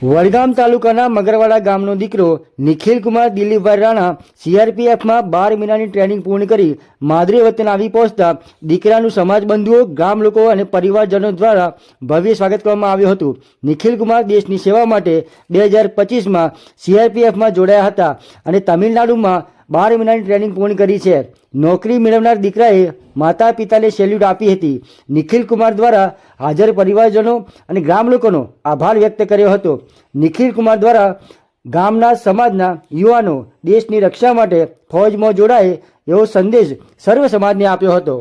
વડગામ તાલુકાના મગરવાડા ગામનો દીકરો નિખિલ કુમાર દિલીપભાઈ રાણા સીઆરપીએફમાં 12 મહિનાની ટ્રેનિંગ પૂર્ણ કરી માદરે વતન આવી પહોંચતા દીકરાનું સમાજ બંધુઓ, ગામ લોકો અને પરિવારજનો દ્વારા ભવ્ય સ્વાગત કરવામાં આવ્યું હતું. નિખિલ કુમાર દેશની સેવા માટે 2025માં સીઆરપીએફમાં જોડાયા હતા અને તમિલનાડુમાં 12 મહિનાની ટ્રેનિંગ પૂર્ણ કરી છે. નોકરી મેળવનાર દીકરાએ માતા પિતાને સેલ્યુટ આપી હતી. નિખિલ કુમાર દ્વારા હાજર પરિવારજનો અને ગામ લોકોનો આભાર વ્યક્ત કર્યો હતો. નિખિલ કુમાર દ્વારા ગામના સમાજના યુવાનો દેશની રક્ષા માટે ફૌજમાં જોડાય એવો સંદેશ સર્વ સમાજને આપ્યો હતો.